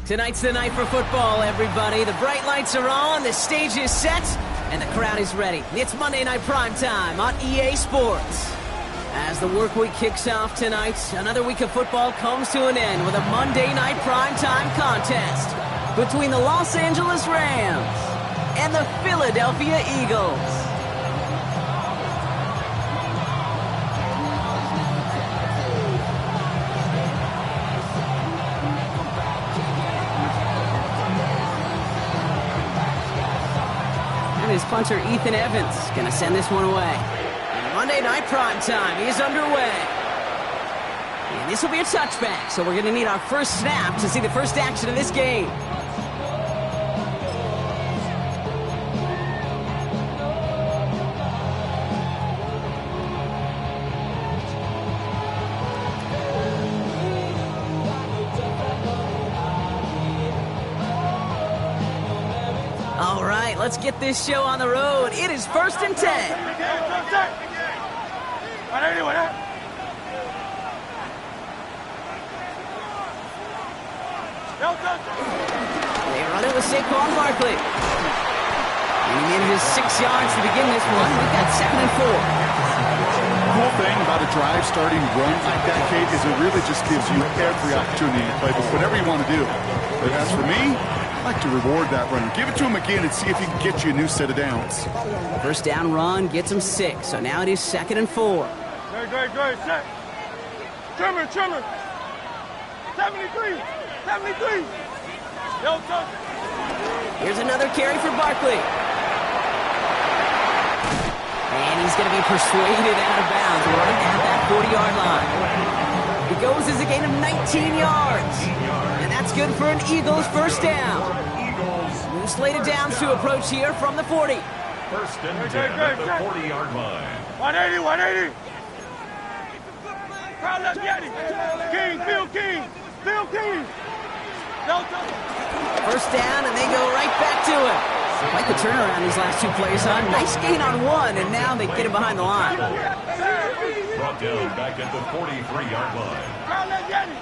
Tonight's the night for football, everybody. The bright lights are on, the stage is set, and the crowd is ready. It's Monday Night Primetime on EA Sports. As the work week kicks off tonight, another week of football comes to an end with a Monday Night Primetime contest between the Los Angeles Rams and the Philadelphia Eagles. His punter Ethan Evans gonna send this one away. And Monday Night Primetime is underway. And this will be a touchback, so we're gonna need our first snap to see the first action of this game. All right, let's get this show on the road. It is 1st and 10. They run it with Saquon Barkley. And he manages 6 yards to begin this one. We've got 2nd and 4. The cool thing about a drive starting run like that, Kate, is it really just gives you every opportunity to play with whatever you want to do. But as for me, I like to reward that runner. Give it to him again and see if he can get you a new set of downs. First down run gets him 6, so now it is 2nd and 4. Great, set. Trimmer. 73. Here's another carry for Barkley. And he's going to be persuaded out of bounds right at that 40-yard line. He goes as a gain of 19 yards. And that's good for an Eagles first down. New slated downs to approach here from the 40. 1st and 10 at the 40-yard line. 180. Crowd left Yeti. Phil King. First down, and they go right back to it. Quite the turnaround these last 2 plays, huh? Nice gain on 1, and now they get him behind the line. Brought down back at the 43-yard line. Crowd left Yeti.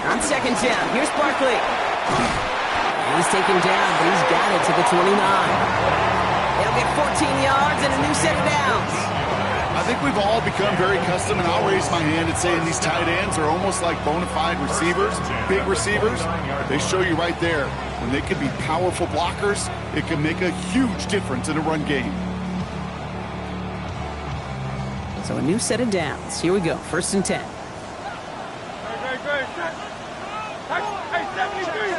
On 2nd down, here's Barkley. And he's taken down, but he's got it to the 29. They'll get 14 yards and a new set of downs. I think we've all become very accustomed, and I'll raise my hand and say these tight ends are almost like bona fide receivers, big receivers. They show you right there. When they can be powerful blockers, it can make a huge difference in a run game. So a new set of downs. Here we go, 1st and 10. Great. Hey, 73.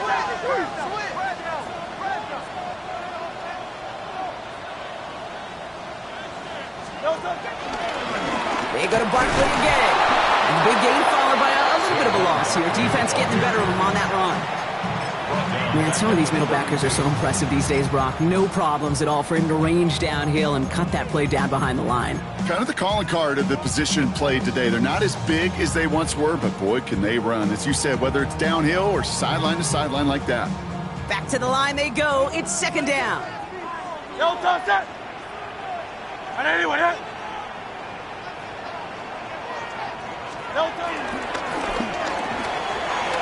They go to Barkley again. And big gain followed by a little bit of a loss here. Defense getting the better of them on that run. Man, some of these middle backers are so impressive these days, Brock. No problems at all for him to range downhill and cut that play down behind the line. Kind of the calling card of the position played today. They're not as big as they once were, but boy, can they run. As you said, whether it's downhill or sideline to sideline like that. Back to the line they go. It's 2nd down. Set. 180.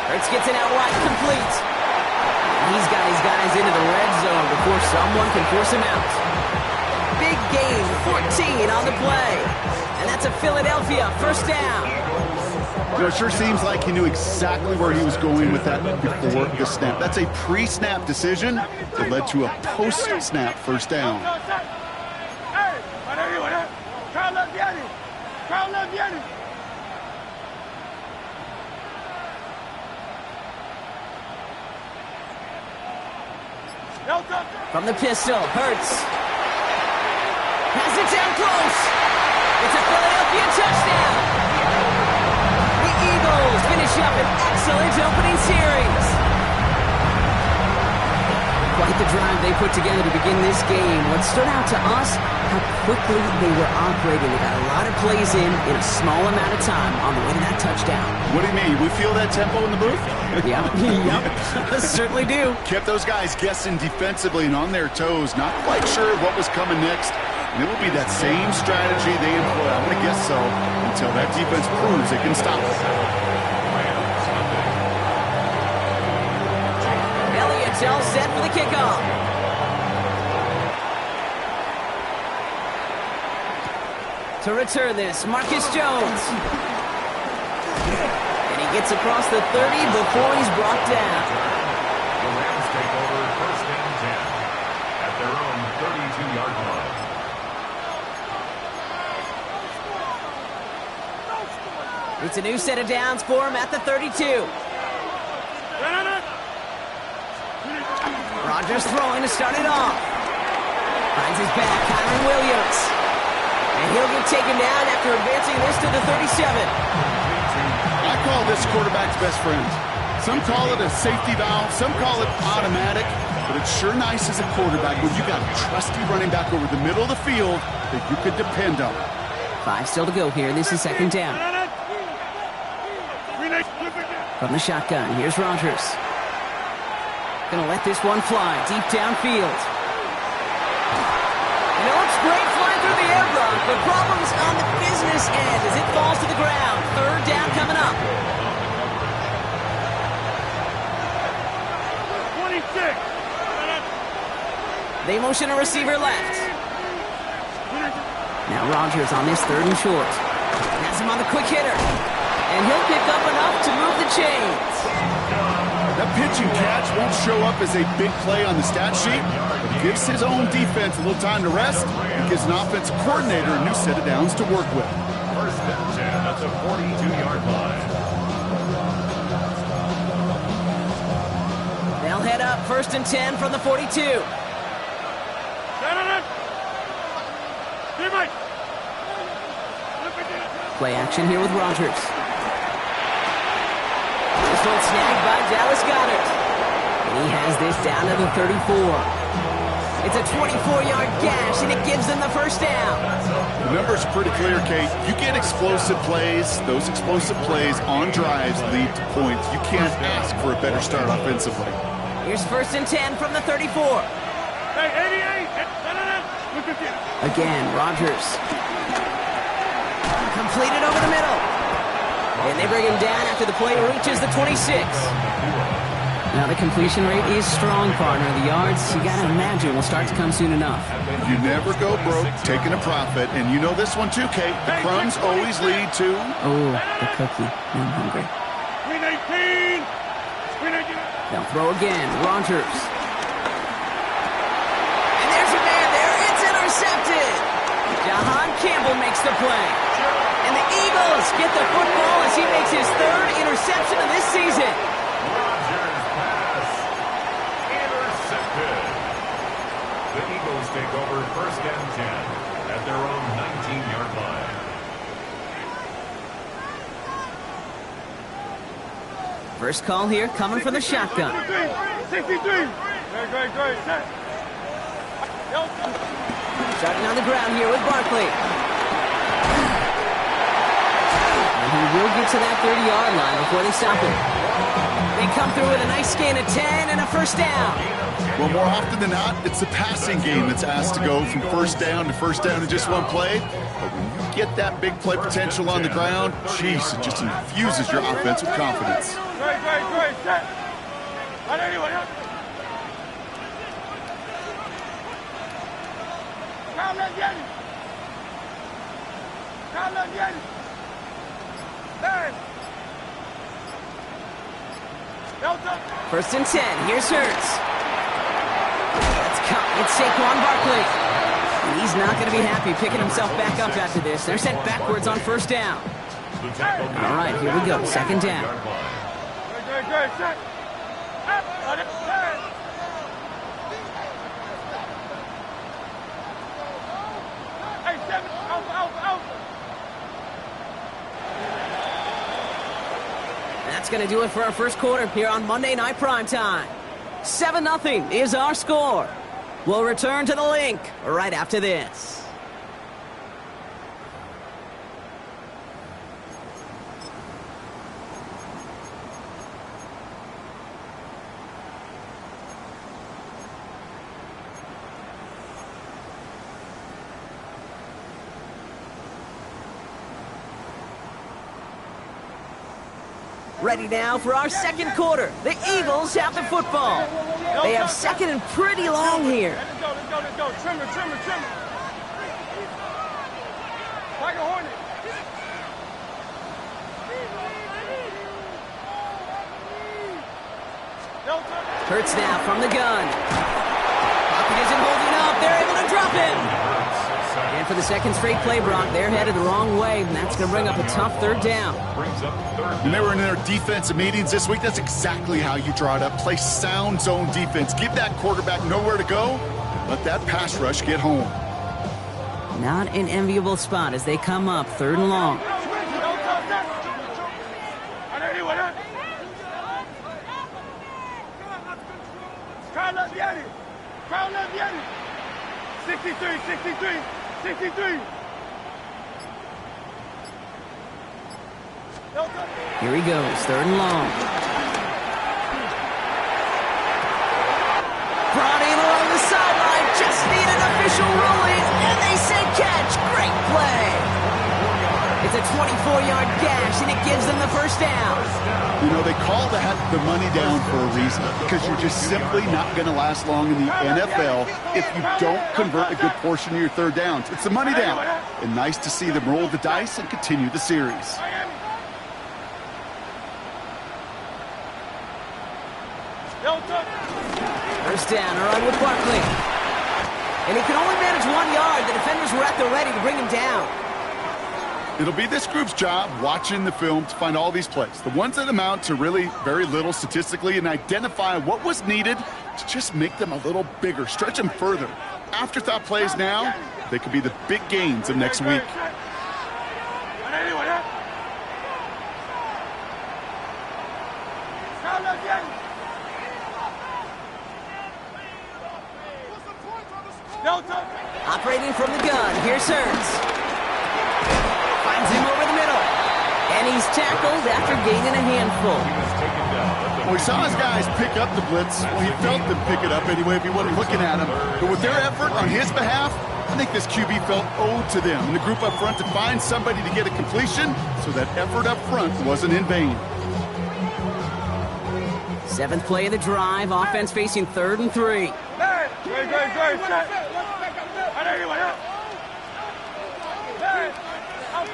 Hurts gets it out wide, complete. He's got his guys into the red zone before someone can force him out. Big gain, 14 on the play. And that's a Philadelphia first down. You know, it sure seems like he knew exactly where he was going with that before the snap. That's a pre-snap decision that led to a post-snap first down. Hey, 180. Crowd left Yeti. From the pistol, Hurts. Has it down close. It's a Philadelphia touchdown. The Eagles finish up an excellent opening series. Quite the drive they put together to begin this game. What stood out to us, how quickly they were operating. They got a lot of plays in a small amount of time on the way to that touchdown. What do you mean? We feel that tempo in the booth? Yep. Certainly do. Kept those guys guessing defensively and on their toes, not quite sure what was coming next. And it will be that same strategy they employ, I'm going to guess so, until that defense proves they can stop it. Elliott's all set for the kickoff. To return this, Marcus Jones. And he gets across the 30 before he's brought down. The Rams take over first and 10 at their own 32-yard line. It's a new set of downs for him at the 32. Rodgers throwing to start it off. Finds his back, Kyron Williams. And he'll get taken down after advancing this to the 37. I call this quarterback's best friend. Some call it a safety valve, some call it automatic, but it's sure nice as a quarterback when you got a trusty running back over the middle of the field that you could depend on. 5 still to go here. This is second down. From the shotgun, here's Rodgers. Gonna let this one fly deep downfield. You know, it's great flying through the air, Brock, but problems on the business end as it falls to the ground. Third down coming up. 26. They motion a receiver left. Now Rodgers on this third and short. Has him on the quick hitter. And he'll pick up enough to move the chains. That pitch and catch won't show up as a big play on the stat sheet, but it gives his own defense a little time to rest and gives an offensive coordinator a new set of downs to work with. First and 10 at the 42-yard line. They'll head up first and 10 from the 42. Play action here with Rodgers. This one snagged by Dallas Goedert. And he has this down to the 34. It's a 24-yard gash, and it gives them the first down. The number's pretty clear, Kate. You get explosive plays. Those explosive plays on drives lead to points. You can't ask for a better start offensively. Here's first and 10 from the 34. Hey, 88. Again, Rodgers. Completed over the middle. And they bring him down after the play reaches the 26. Now the completion rate is strong, partner. The yards, you got to imagine, will start to come soon enough. You never go broke taking a profit, and you know this one too, Kate. The crumbs always lead to... Oh, the cookie. I'm hungry. Green 18. They'll throw again. Rodgers. And there's your man there. It's intercepted. Jahan Campbell makes the play. And the Eagles get the football as he makes his third interception of this season. Rodgers pass. Intercepted. The Eagles take over first and 10 at their own 19-yard line. First call here coming from the shotgun. 63. Great. Set. Starting on the ground here with Barkley. And he will get to that 30-yard line before they stop him. They come through with a nice gain of 10 and a first down. Well, more often than not, it's the passing game that's asked to go from first down in just one play. But when you get that big play potential on the ground, jeez, it just infuses your offense with confidence. Great. Set. First and 10. Here's Hurts. Let's count. It's Saquon Barkley. He's not going to be happy picking himself back up after this. They're sent backwards on first down. All right, here we go. Second down. Great. Set. Hey, 7. Out. That's going to do it for our first quarter here on Monday Night Primetime. 7-0 is our score. We'll return to the link right after this. Ready now for our second quarter. The Eagles have the football. They have second and pretty long here. Let's go. Trimmer. Tiger Hornet. Hurts now from the gun. Pocket isn't holding up. They're able to drop him. And for the second straight play, Brock, they're headed the wrong way, and that's going to bring up a tough third down. When they were in their defensive meetings this week, that's exactly how you draw it up. Play sound zone defense. Give that quarterback nowhere to go. Let that pass rush get home. Not an enviable spot as they come up third and long. Crowd left Yeti. 63. Here he goes, third and long. Brought in along the sideline, just need an official ruling, and they say catch. Great play. It's a 24-yard gash, and it gives them the first down. You know, they call the money down for a reason, because you're just simply not going to last long in the NFL if you don't convert a good portion of your third downs. It's the money down. And nice to see them roll the dice and continue the series. First down, a run with Barkley. And he can only manage 1 yard. The defenders were at the ready to bring him down. It'll be this group's job watching the film to find all these plays, the ones that amount to really very little statistically, and identify what was needed to just make them a little bigger, stretch them further. Afterthought plays now, they could be the big gains of next week. Operating from the gun, here's Hurts. Finds him over the middle. And he's tackled after gaining a handful. Well, he saw his guys pick up the blitz. Well, he felt them pick it up anyway if he wasn't looking at him. But with their effort on his behalf, I think this QB felt owed to them and the group up front to find somebody to get a completion, so that effort up front wasn't in vain. Seventh play of the drive, offense facing 3rd and 3. Great.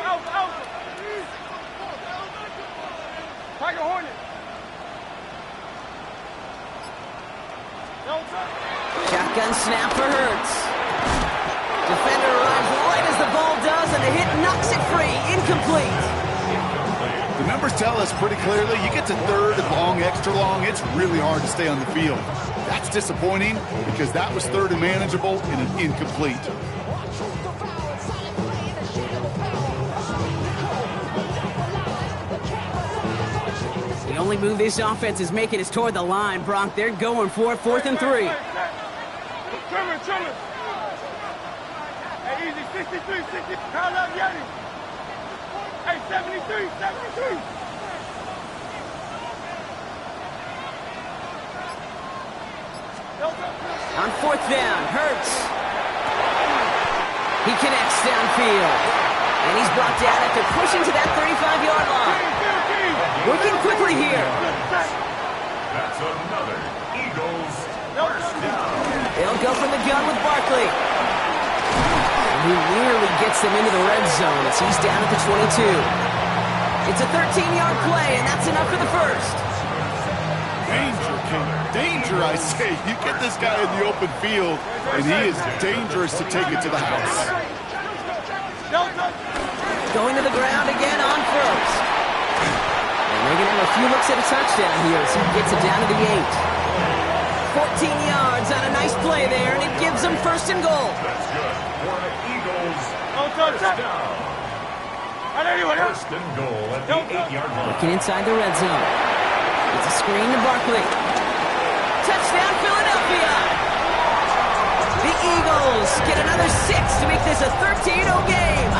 Out. Tiger Hornet. Shotgun snap for Hurts. Defender arrives right as the ball does, and the hit knocks it free. Incomplete. The numbers tell us pretty clearly, you get to 3rd and long, extra long, it's really hard to stay on the field. That's disappointing because that was 3rd and manageable and an incomplete. The only move this offense is making is toward the line, Brock. They're going for it, 4th and 3. Trimmer. Hey, easy, 63. Crowd up Yeti. Hey, 73. On 4th down, Hurts. He connects downfield. And he's brought down after pushing to that 35-yard line. Working quickly here. That's another Eagles first down. They'll go from the gun with Barkley. And he nearly gets them into the red zone as he's down at the 22. It's a 13-yard play, and that's enough for the first. Danger, King. Danger, I say. You get this guy in the open field, and he is dangerous to take it to the house. Going to the ground again on first. And they're going to have a few looks at a touchdown here as he gets it down to the 8. 14 yards on a nice play there, and it gives them 1st and goal. That's good for the Eagles. First down. First and goal at the 8-yard line. Looking inside the red zone. It's a screen to Barkley. Touchdown, Philadelphia! The Eagles get another 6 to make this a 13-0 game.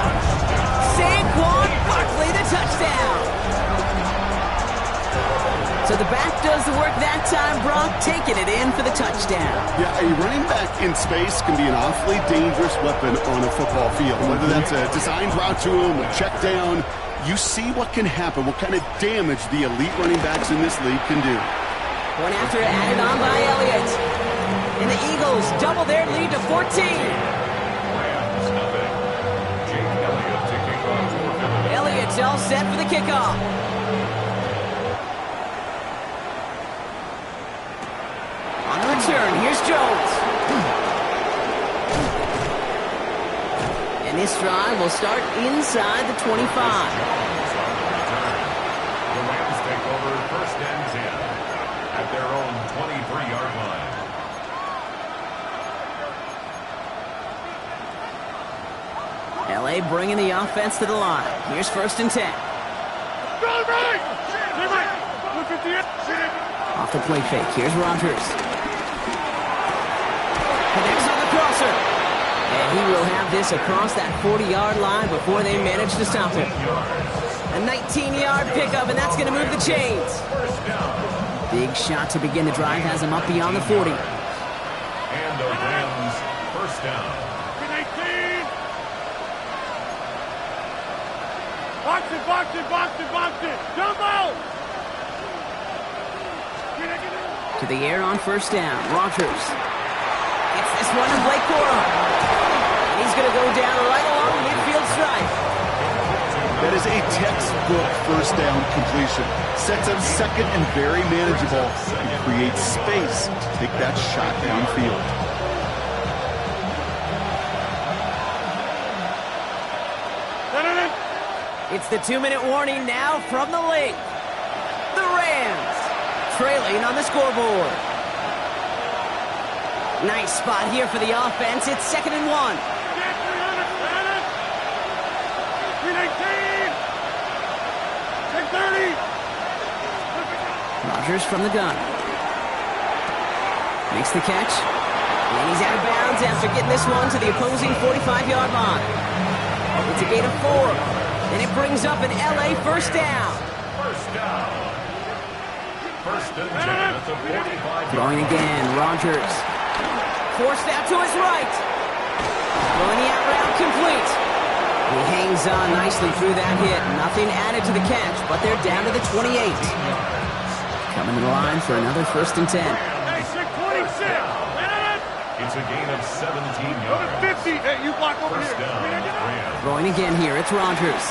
Saquon Barkley, the touchdown. So the back does the work that time, Brock, taking it in for the touchdown. Yeah, a running back in space can be an awfully dangerous weapon on a football field. Whether that's a designed route to him, a check down, you see what can happen, what kind of damage the elite running backs in this league can do. Point after it added on by Elliott. And the Eagles double their lead to 14. Rams nothing. Jake Elliott to kick off for Philadelphia. Elliott's all set for the kickoff. On the return, here's Jones. And this drive will start inside the 25. The Rams take over first and 10 at their own 23-yard line. LA bringing the offense to the line. Here's first and 10. Off the play fake. Here's Rodgers. Connects on the crosser. And he will have this across that 40-yard line before they manage to stop him. A 19-yard pickup, and that's going to move the chains. Big shot to begin the drive has him up beyond the 40. And the Rams first down. Box it. Jump out. To the air on first down. Rodgers gets this one to Blake Corum. And he's going to go down right along the midfield stripe. That is a textbook first down completion. Sets up second and very manageable and creates space to take that shot downfield. It's the 2-minute warning now from the lake. The Rams trailing on the scoreboard. Nice spot here for the offense. It's 2nd and 1. Rodgers from the gun. Makes the catch. And he's out of bounds after getting this one to the opposing 45-yard line. It's a gain of 4. And it brings up an LA first down. First down. First and 10 at the 45. Throwing again, Rodgers. Forced out to his right. Throwing the out route complete. He hangs on nicely through that hit. Nothing added to the catch, but they're down to the 28. Coming to the line for another first and 10. It's a gain of 17 yards. 50. Hey, you block over First here. down, Rams. Throwing again here, it's Rodgers.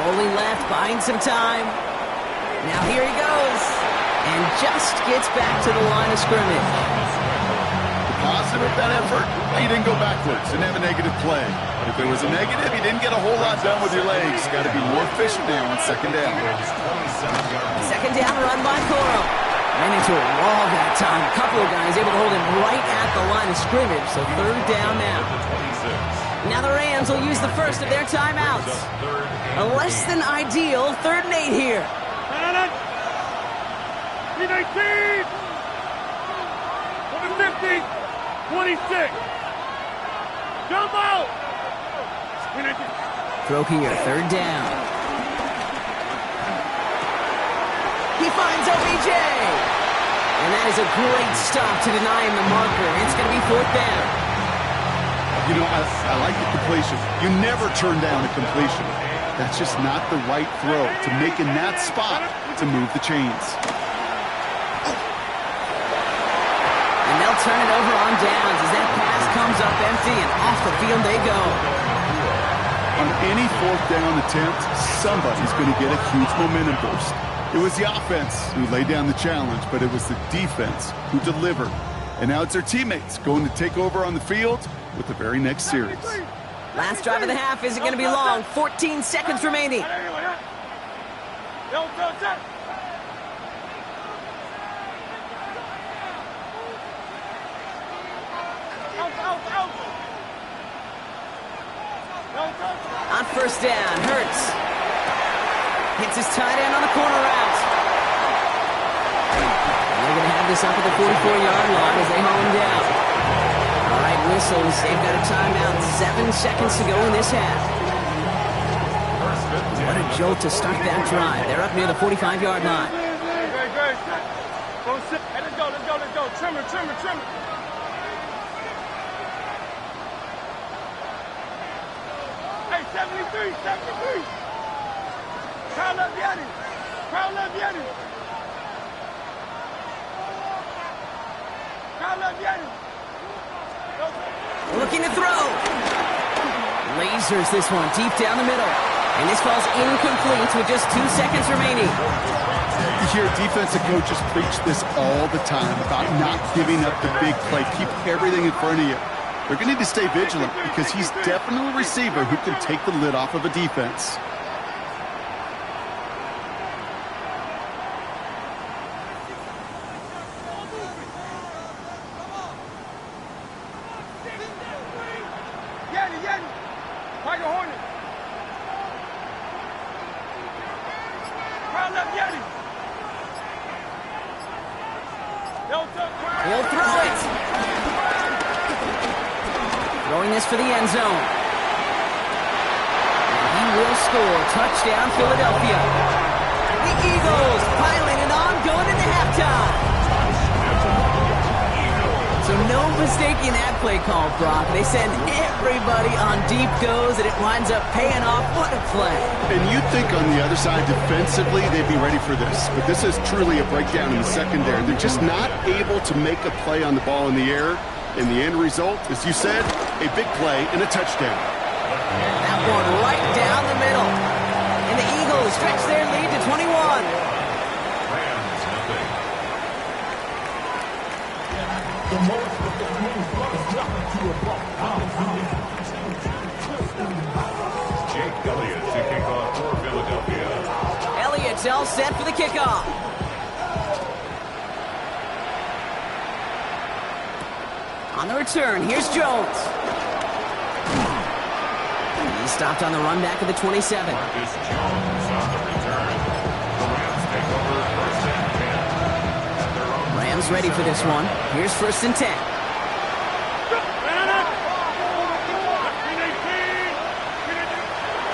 Rolling left, buying some time. Now here he goes. And just gets back to the line of scrimmage. The positive of that effort, he didn't go backwards, didn't have a negative play. If there was a negative, he didn't get a whole lot done with your legs. Got to be more efficient now on second down. Second down run by Corum. Ran into a wall that time. A couple of guys able to hold him right at the line of scrimmage. So third down now. Now the Rams will use the first of their timeouts. A less than ideal 3rd and 8 here. 19. 50. 26. Jump out. Throw here, 3rd down. He finds OBJ. And that is a great stop to deny him the marker. It's going to be 4th down. You know, I like the completion. You never turn down a completion. That's just not the right throw to make in that spot to move the chains. And they'll turn it over on downs as that pass comes up empty and off the field they go. On any 4th down attempt, somebody's going to get a huge momentum boost. It was the offense who laid down the challenge, but it was the defense who delivered. And now it's their teammates going to take over on the field with the very next series. Last drive of the half isn't going to be long. 14 seconds remaining. On first down, Hurts hits his tight end on the corner route. And they're going to have this up at the 44-yard line as they haul him down. All right, whistles. They've got a timeout. 7 seconds to go in this half. What a jolt to start that drive. They're up near the 45-yard line. Great. Hey, let's go. Trimmer. Hey, 73. Crowd love Yeti. Crowd love Yeti. Crowd love Yeti. Looking to throw. Lasers this one deep down the middle. And this ball's incomplete with just 2 seconds remaining. You hear defensive coaches preach this all the time about not giving up the big play. Keep everything in front of you. They're going to need to stay vigilant because he's definitely a receiver who can take the lid off of a defense. He'll throw it. Throwing this for the end zone. And he will score. Touchdown, Philadelphia. The Eagles piling it on, going into halftime. So no mistaking that play call, Brock. They send everybody on deep goes, and it winds up paying off. What a play. And you'd think on the other side, defensively, they'd be ready for this. But this is truly a breakdown in the secondary. They're just not able to make a play on the ball in the air. And the end result, as you said, a big play and a touchdown. That one right down the middle. And the Eagles stretch their lead to 21. Jake Elliott to kick off for Philadelphia. Elliott's all set for the kickoff. On the return, here's Jones. He's stopped on the run back of the 27. Marcus Jones on the return. The Rams take over first and 10. At their own Rams ready for this one. Here's first and 10.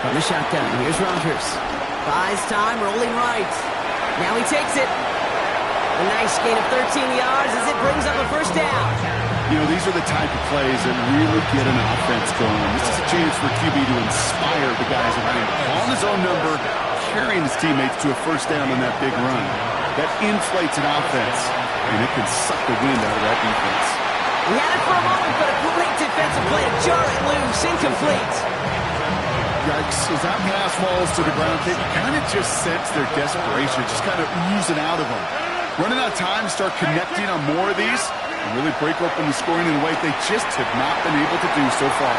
From the shotgun, here's Rodgers. Buys time, rolling right. Now he takes it. A nice gain of 13 yards as it brings up a first down. You know, these are the type of plays that really get an offense going. This is a chance for QB to inspire the guys around him. On his own number, carrying his teammates to a first down on that big run. That inflates an offense, and it can suck the wind out of that defense. He had it for a moment, but a great defensive play to jar it loose. Incomplete. Yikes, as that pass falls to the ground, you kind of just sense their desperation, just kind of oozing out of them. Running out of time, start connecting on more of these, and really break open the scoring in a way they just have not been able to do so far.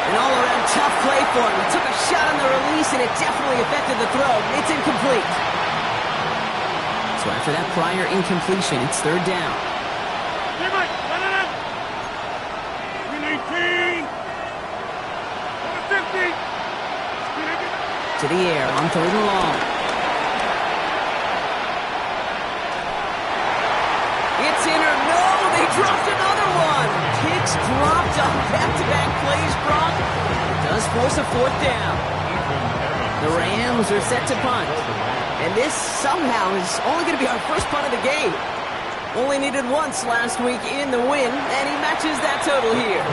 An all-around tough play for him. He took a shot on the release, and it definitely affected the throw. It's incomplete. So after that prior incompletion, it's third down. To the air on third and long. It's in or no, they dropped another one. Kicks dropped on back-to-back plays, Brock. It does force a fourth down. The Rams are set to punt. And this somehow is only going to be our first punt of the game. Only needed once last week in the win, and he matches that total here.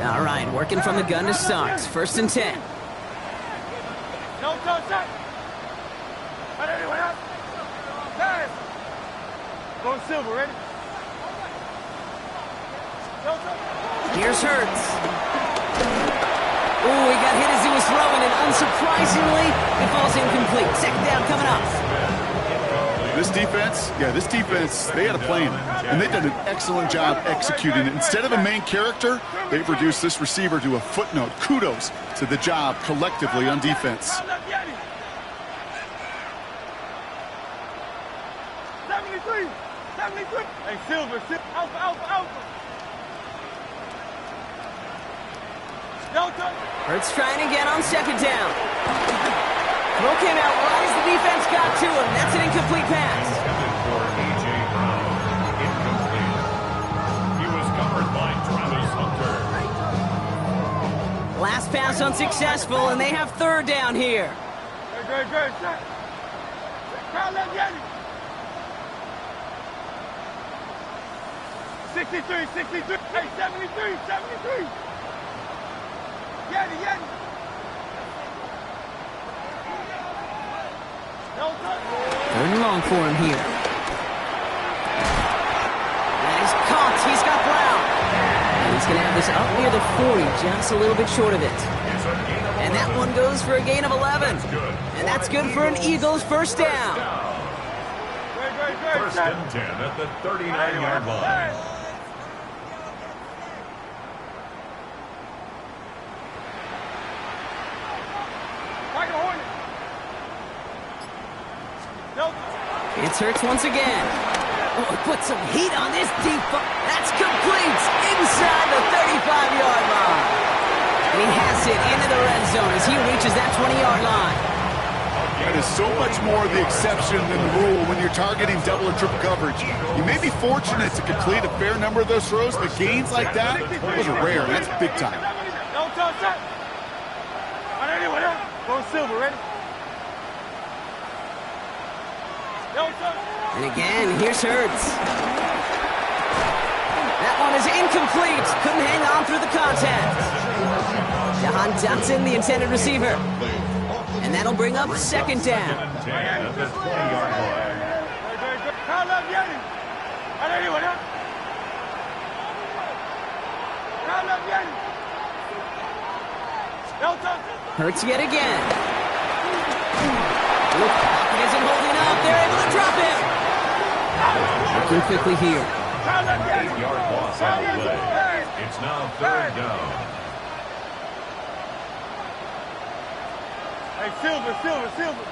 All right, working from the gun to start. First and 10. No, set. Anyone up? Pass. Go Silver, ready? Here's Hurts. Ooh, he got hit as he was throwing, and unsurprisingly, it falls incomplete. Second down coming up. This defense, they had a plan, and they've done an excellent job executing it. Instead of a main character, they've reduced this receiver to a footnote. Kudos to the job collectively on defense. 73. Hey, Silver, Alpha. Hurts trying again on second down. Throw came out right as the defense got to him. That's an incomplete pass. For A.J. Brown, incomplete. He was covered by Travis Hunter. Last pass unsuccessful, and they have third down here. Good. Crowd left Yeti. 63, 63. Hey, 73, 73. Yanni, Yanni. No touch. Third and long for him here. That is caught. He's got Brown. And he's going to have this up near the 40, just a little bit short of it. And that one goes for a gain of 11. And that's good for an Eagles first down. First and 10 at the 39-yard line. It's Hurts once again. Oh, put some heat on this deep ball. That's complete inside the 35-yard line. And he has it into the red zone as he reaches that 20-yard line. That is so much more the exception than the rule when you're targeting double or triple coverage. You may be fortunate to complete a fair number of those throws, but gains like that, those are rare. That's big time. No touch that. On anyone else? Go silver, ready? No touch. And again, here's Hurts. That one is incomplete. Couldn't hang on through the contact. Jahan Dotson, the intended receiver. And that'll bring up second down. At the 20-yard line. Call up Yanni. On anyone else? Call up Yanni. No touch. Hurts yet again. Look, pocket isn't holding up. They're able to drop him. Looking quickly here. 8-yard loss on the play. It's now third down. Hey, silver, silver, silver.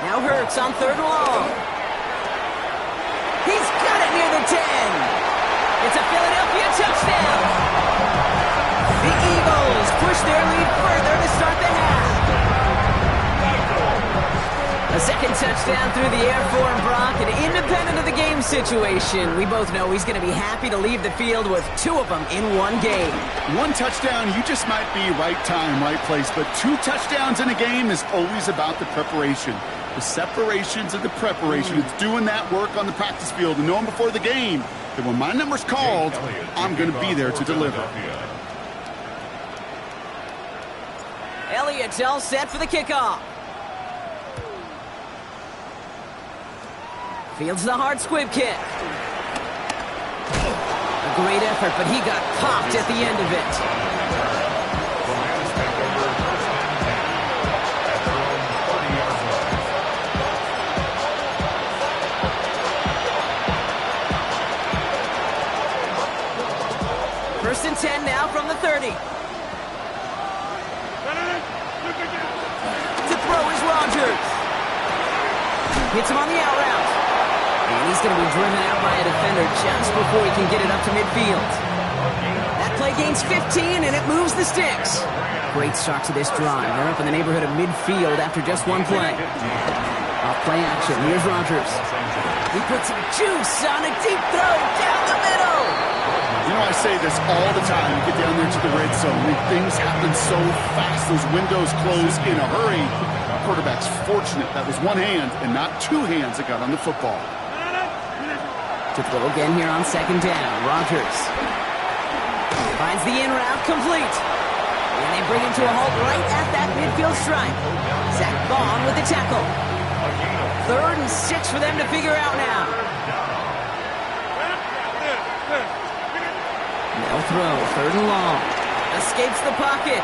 Now Hurts on third and long. He's got it near the 10. It's a Philadelphia touchdown. The Eagles push their lead further to start the half. A second touchdown through the air for him, Brock, and independent of the game situation, we both know he's going to be happy to leave the field with two of them in one game. One touchdown, you just might be right time, right place, but two touchdowns in a game is always about the preparation. The separations of the preparation. It's doing that work on the practice field and knowing before the game that when my number's called, I'm going to be there to deliver. Elliott's all set for the kickoff. Fields the hard squib kick. A great effort, but he got popped at the end of it. First and 10 now from the 30. To throw is Rodgers. Hits him on the out route. And he's going to be driven out by a defender just before he can get it up to midfield. That play gains 15, and it moves the sticks. Great start to this drive. They're up in the neighborhood of midfield after just one play. Off play action. Here's Rodgers. He puts some juice on a deep throw down the middle. You know, I say this all the time. You get down there to the red zone, and things happen so fast. Those windows close in a hurry. Quarterback's fortunate that was one hand and not two hands that got on the football. To throw again here on second down. Rodgers finds the in route complete. And they bring him to a halt right at that midfield stripe. Zach Bond with the tackle. 3rd and 6 for them to figure out now. No throw, 3rd and long. Escapes the pocket.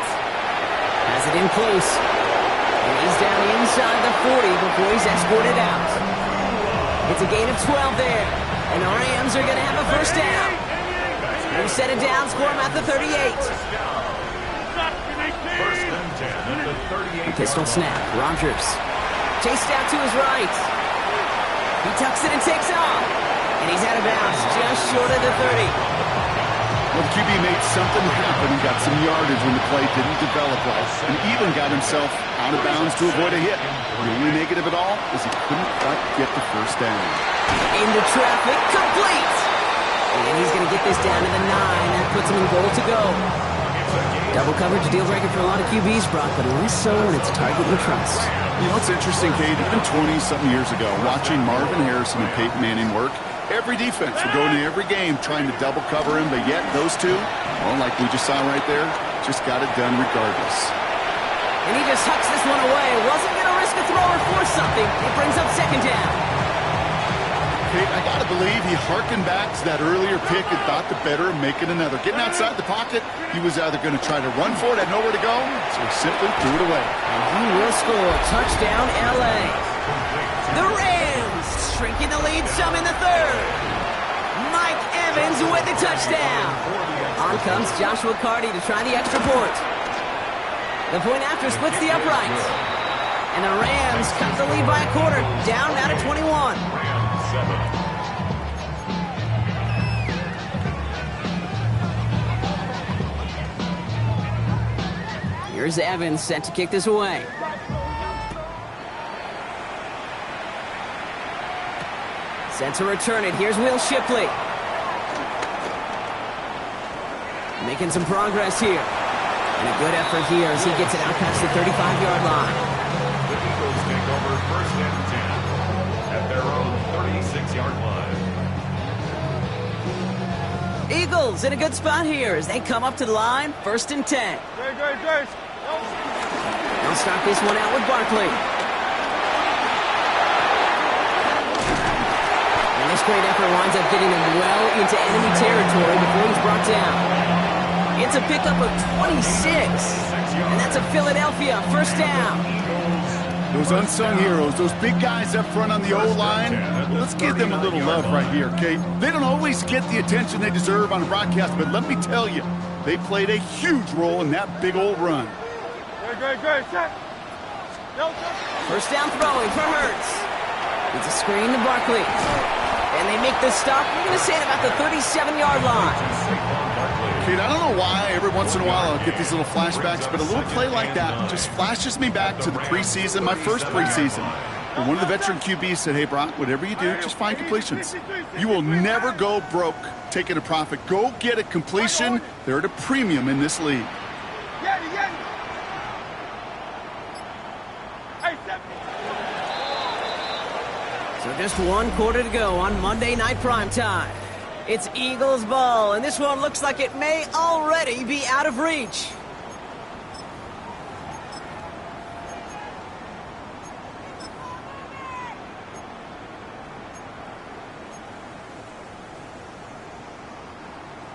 Has it in close. And he's down inside the 40 before he's escorted out. It's a gain of 12 there. And the Rams are going to have a first down. We'll set it down, score him at the 38. First and 10 at the 38. Pistol snap, Rodgers. Chased out to his right. He tucks it and takes off. And he's out of bounds, just short of the 30. Well, the QB made something happen. He got some yardage when the play didn't develop right, and even got himself out of bounds to avoid a hit. The only negative at all is he couldn't quite get the first down. Into traffic, complete! And he's going to get this down to the 9. That puts him in goal to go. Double coverage, deal breaker for a lot of QBs, Brock, but less so when it's target you trust. You know, it's interesting, Kate, even 20-something years ago, watching Marvin Harrison and Peyton Manning work, every defense would go into every game trying to double cover him, but yet those two, well, like we just saw right there, just got it done regardless. And he just hucks this one away. Wasn't going to risk a throw or force something. It brings up second down. Kate, I got to believe he harkened back to that earlier pick and thought the better of making another. Getting outside the pocket, he was either going to try to run for it, had nowhere to go, so he simply threw it away. And he will score. Touchdown, L.A. The Rams shrinking the lead some in the third. Mike Evans with the touchdown. On comes Joshua Carty to try the extra point. The point after splits the uprights. And the Rams cut the lead by a quarter, down now to 21. Here's Evans set to kick this away. Set to return it. Here's Will Shipley. Making some progress here. And a good effort here as he gets it out past the 35-yard line. The Eagles take over first and 10 at their own 36-yard line. Eagles in a good spot here as they come up to the line, first and 10. Great. They'll start this one out with Barkley. And this great effort winds up getting him well into enemy territory before he's brought down. It's a pickup of 26. And that's a Philadelphia first down. Those unsung heroes, those big guys up front on the O-line, let's give them a little love right here, Kate. They don't always get the attention they deserve on a broadcast, but let me tell you, they played a huge role in that big old run. Great. Set. First down throwing for Hurts. It's a screen to Barkley. And they make the stop, we're going to say, at about the 37-yard line. Kate, I don't know why every once in a while I'll get these little flashbacks, but a little play like that just flashes me back to the preseason, my first preseason. And one of the veteran QBs said, hey, Brock, whatever you do, just find completions. You will never go broke taking a profit. Go get a completion. They're at a premium in this league. So just one quarter to go on Monday Night Primetime. It's Eagles ball, and this one looks like it may already be out of reach.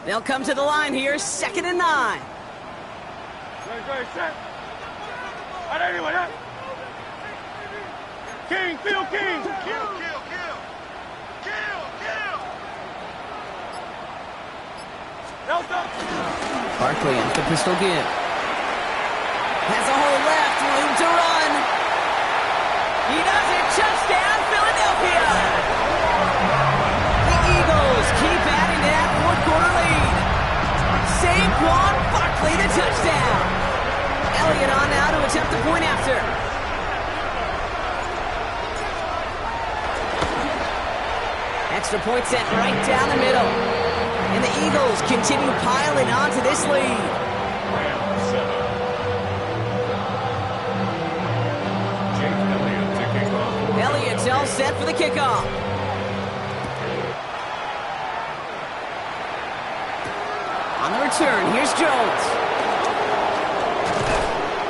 They'll come to the line here, 2nd and 9. Great. Set. King, Phil King. Kill. Barkley into the pistol give. Has a hole left, room to run. He does it, touchdown, Philadelphia. The Eagles keep adding to that fourth-quarter lead. Saquon Barkley, the touchdown. Elliott on now to attempt the point after. Extra point set right down the middle. And the Eagles continue piling on to this lead. Elliott's all set for the kickoff. On the return, here's Jones.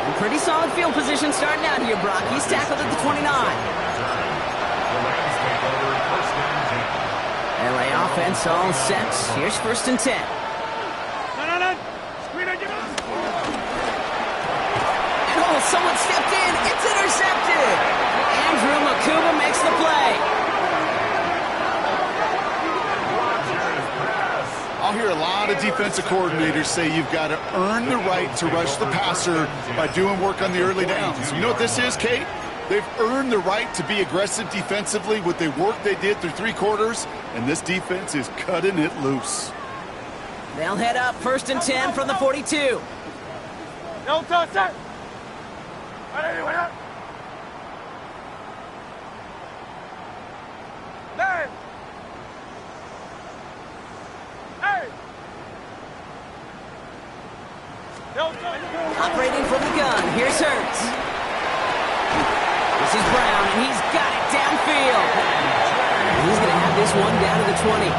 And pretty solid field position starting out here, Brock. He's tackled at the 29. LA offense all set. Here's 1st and 10. No. Screen it, And someone stepped in. It's intercepted. Andrew Makuba makes the play. I'll hear a lot of defensive coordinators say you've got to earn the right to rush the passer by doing work on the early downs. You know what this is, Kate? They've earned the right to be aggressive defensively with the work they did through 3 quarters, and this defense is cutting it loose. They'll head up 1st and 10 from the 42. Set. Operating from the gun, here's Hurts. This is Brown, and he's got it downfield. And he's going to have this one down to the 20.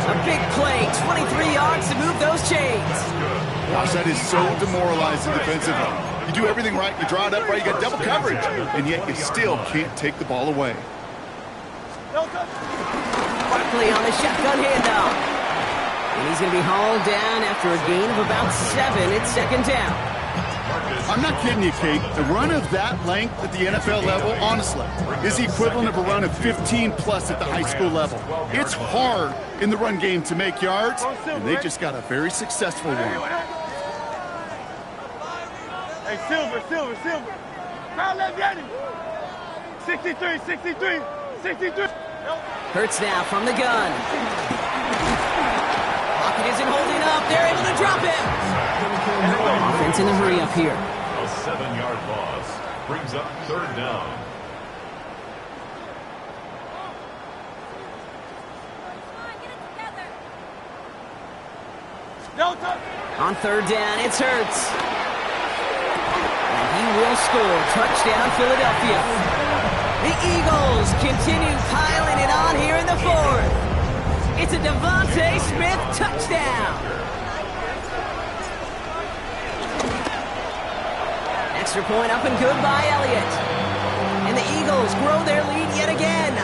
A big play, 23 yards to move those chains. Gosh, that is so demoralizing defensively. You do everything right, you draw it up right, you got double coverage, and yet you still can't take the ball away. Barkley on the shotgun handoff. And he's going to be hauled down after a gain of about 7. It's second down. I'm not kidding you, Kate. A run of that length at the NFL level, honestly, is the equivalent of a run of 15-plus at the high school level. It's hard in the run game to make yards, and they just got a very successful one. Hey, Silver. Crowd left Yanni. 63. Hurts now from the gun. Pocket isn't holding up. They're able to drop him. Offense in the hurry up here. A 7-yard loss brings up third down. On third down, it's Hurts. And he will score. Touchdown, Philadelphia. The Eagles continue piling it on here in the fourth. It's a Devontae Smith touchdown. Extra point up and good by Elliott. And the Eagles grow their lead yet again.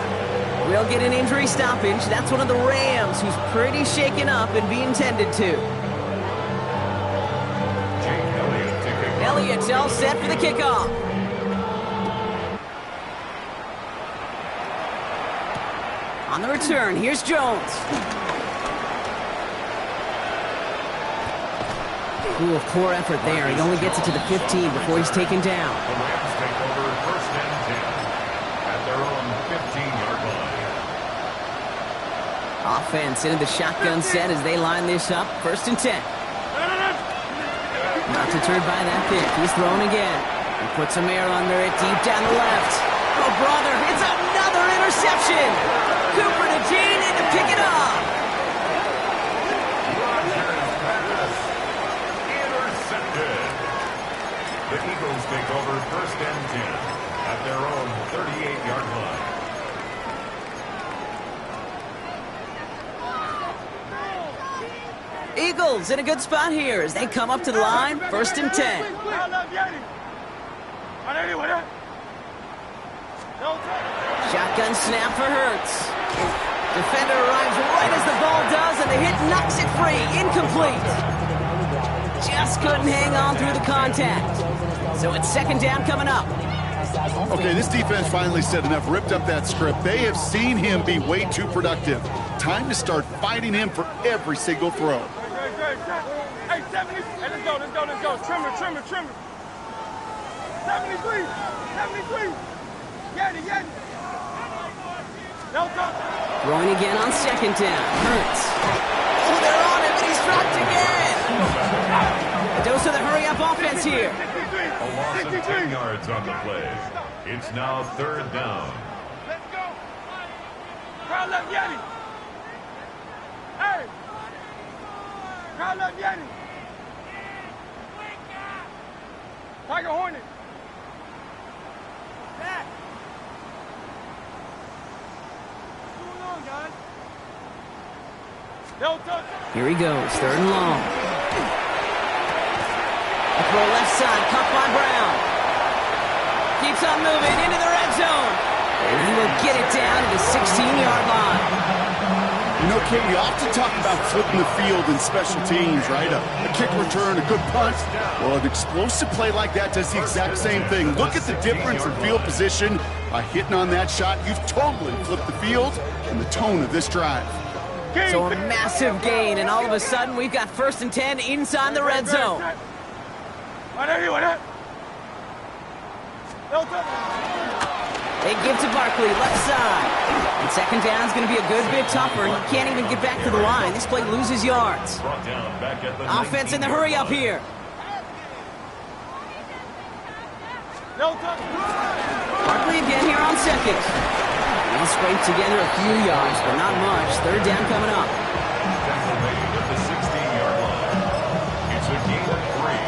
We'll get an injury stoppage. That's one of the Rams who's pretty shaken up and being tended to. Elliott's all set for the kickoff. On the return, here's Jones. Ooh, poor effort there. He only gets it to the 15 before he's taken down. The Rams take over first and 10 at their own 15-yard line. Offense into the shotgun set as they line this up. First and 10. Not deterred by that pick. He's thrown again. He puts some air under it deep down the left. Oh, brother, it's another interception. Cooper to Jean in to pick it up. Intercepted. The Eagles take over first and 10 at their own 38-yard line. Eagles in a good spot here as they come up to the line. First and 10. Shotgun snap for Hurts. Defender arrives right as the ball does, and the hit knocks it free. Incomplete. Just couldn't hang on through the contact. So it's second down coming up. Okay, this defense finally said enough, ripped up that script. They have seen him be way too productive. Time to start fighting him for every single throw. Hey, 70. Hey, let's go. Trimmer. 73. Yanni. Throwing again on second down. Hurts. Oh, they're on him, and he's dropped again. A dose of the hurry-up offense here. A loss of 10 yards on the play. It's now third down. Let's go. Crowd left Yanni. Hey. Crowd left Yanni. Tiger Hornet. Back. What's going on, guys? Here he goes, third and long. A throw left side, caught by Brown. Keeps on moving into the red zone. And he will get it down to the 16-yard line. You know, Kate, we often talk about flipping the field in special teams, right? A kick return, a good punt. Well, an explosive play like that does the exact same thing. Look at the difference in field position. By hitting on that shot, you've totally flipped the field and the tone of this drive. So a massive gain, and all of a sudden, we've got first and 10 inside the red zone. They give to Barkley, left side. And second down is going to be a good bit tougher. He can't even get back to the line. This play loses yards. Offense in the hurry up here. Barkley again here on second. He'll scrape together a few yards, but not much. Third down coming up. At the 16-yard line. It's a gain of 3.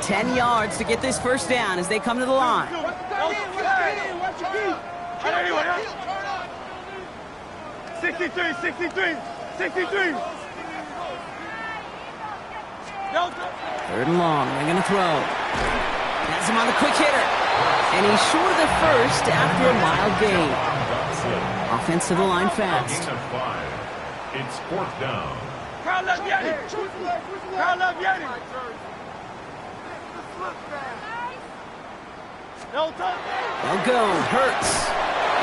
10 yards to get this first down as they come to the line. 63, 63, 63. Third and long. They're going to throw. Has him on the quick hitter. And he's short of the first after a mild gain. Offense to the line fast. It's fourth down. Carl Laviani. Carl Laviani. They'll go. Hurts.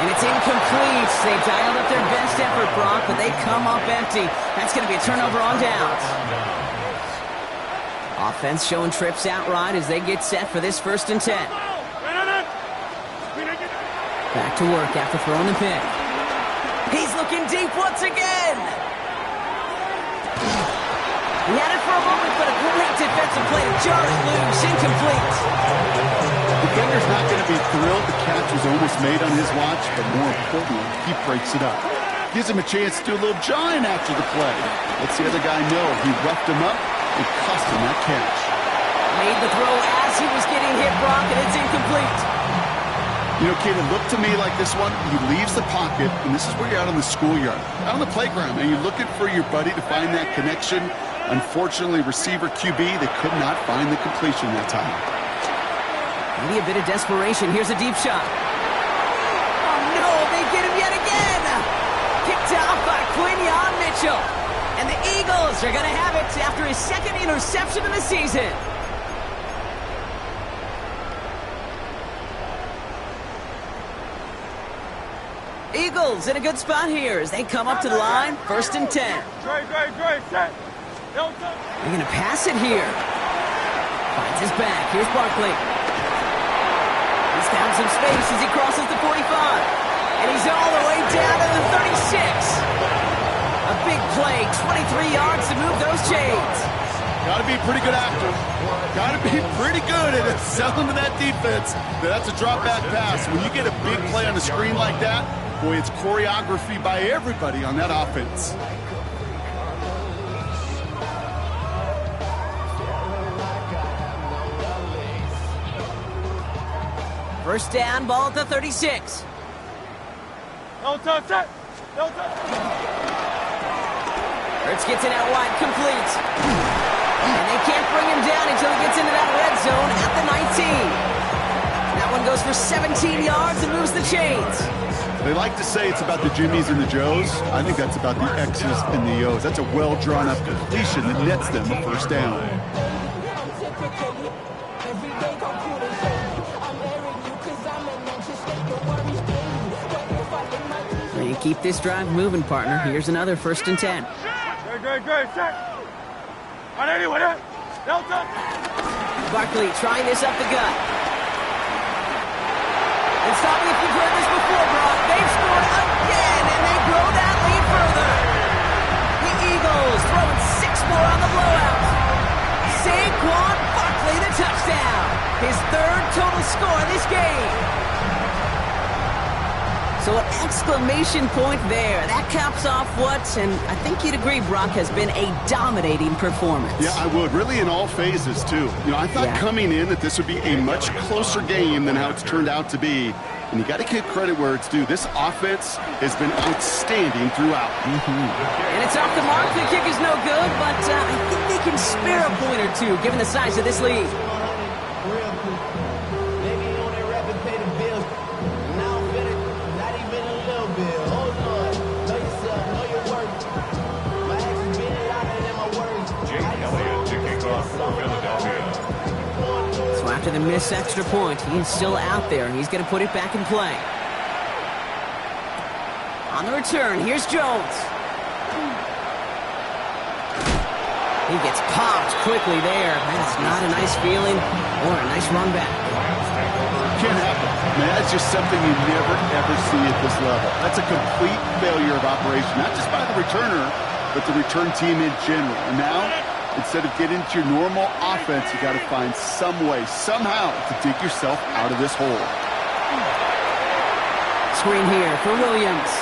And it's incomplete. They dialed up their best effort, Brock, but they come up empty. That's going to be a turnover on downs. Offense showing trips outright as they get set for this 1st and 10. Back to work after throwing the pick. He's looking deep once again. He had it for a moment, but a great defensive play to jar it loose. Incomplete. The defender's not going to be thrilled the catch was almost made on his watch, but more importantly, he breaks it up. Gives him a chance to do a little jawing after the play. Lets the other guy know he roughed him up and cost him that catch. Made the throw as he was getting hit, Brock, and it's incomplete. You know, kid, it looked to me like this one, he leaves the pocket, and this is where you're out on the schoolyard, out on the playground, and you're looking for your buddy to find that connection. Unfortunately, receiver QB, they could not find the completion that time. Maybe a bit of desperation. Here's a deep shot. Oh, no, they get him yet again. Picked off by Quinyon Mitchell. And the Eagles are going to have it after his 2nd interception of the season. Eagles in a good spot here as they come up to the line. 1st and 10. Great, set. They're going to pass it here. Finds his back. Here's Barkley. He's found some space as he crosses the 45. And he's all the way down to the 36. A big play, 23 yards to move those chains. Got to be a pretty good actor. Got to be pretty good at selling to that defense. That's a drop back pass. When you get a big play on the screen like that, boy, it's choreography by everybody on that offense. First down, ball at the 36. No touch, set. No touch. Hurts gets it out wide, complete. And they can't bring him down until he gets into that red zone at the 19. That one goes for 17 yards and moves the chains. They like to say it's about the Jimmies and the Joes. I think that's about the X's and the O's. That's a well-drawn-up completion that nets them a first down. You keep this drive moving, partner. Here's another 1st and 10. Great, set. On anyone, no touch. Barkley trying this up the gut. And stop me if you've heard this before, Brock. They've scored again, and they grow that lead further. The Eagles throwing 6 more on the blowout. Saquon Barkley, the touchdown. His 3rd total score this game. So an exclamation point there. That caps off what, and I think you'd agree, Brock, has been a dominating performance. Yeah, I would. Really in all phases, too. You know, I thought coming in that this would be a much closer game than how it's turned out to be. And you got to give credit where it's due. This offense has been outstanding throughout. And it's off the mark. The kick is no good, but I think they can spare a point or two, given the size of this lead. So after the missed extra point, he's still out there, and he's going to put it back in play. On the return, here's Jones. He gets popped quickly there. That's not a nice feeling or a nice run back. Can't happen. Man, that's just something you never, ever see at this level. That's a complete failure of operation, not just by the returner, but the return team in general. And now, instead of getting into your normal offense, you got to find some way, somehow, to dig yourself out of this hole. Screen here for Williams.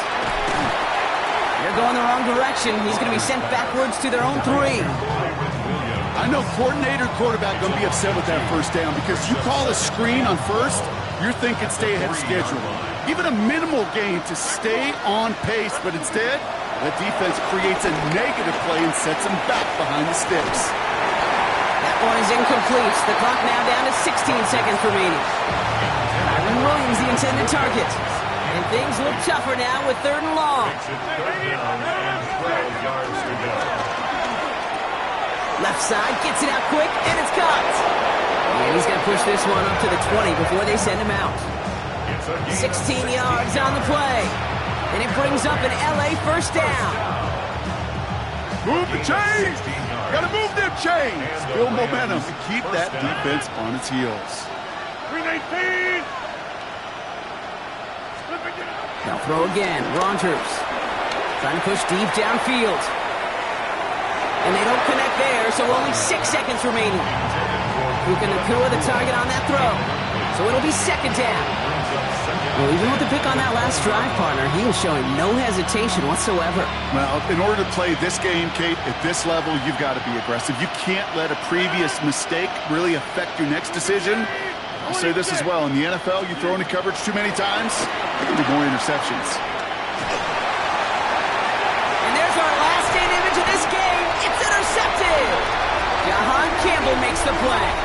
They're going the wrong direction. He's going to be sent backwards to their own 3. I I know coordinator, quarterback going to be upset with that first down because you call a screen on first, you're thinking stay ahead of schedule. Even a minimal gain to stay on pace, but instead, that defense creates a negative play and sets them back behind the sticks. That one is incomplete. The clock now down to 16 seconds remaining. Kyron Williams, the intended target. And things look tougher now with 3rd and long. Left side, gets it out quick, and it's caught. And he's going to push this one up to the 20 before they send him out. 16 yards on the play. And it brings up an LA first down. Move the chains! Gotta move them chains! Build momentum to keep that defense on its heels. 319! They'll throw again. Rogers trying to push deep downfield. And they don't connect there, so only 6 seconds remaining. Puka Nacua the target on that throw. So it'll be 2nd down. Well, even with the pick on that last drive, partner, he was showing no hesitation whatsoever. Well, in order to play this game, Kate, at this level, you've got to be aggressive. You can't let a previous mistake really affect your next decision. I'll say this as well. In the NFL, you throw into coverage too many times, there'll be more interceptions. And there's our last image of this game. It's intercepted. Jahan Campbell makes the play.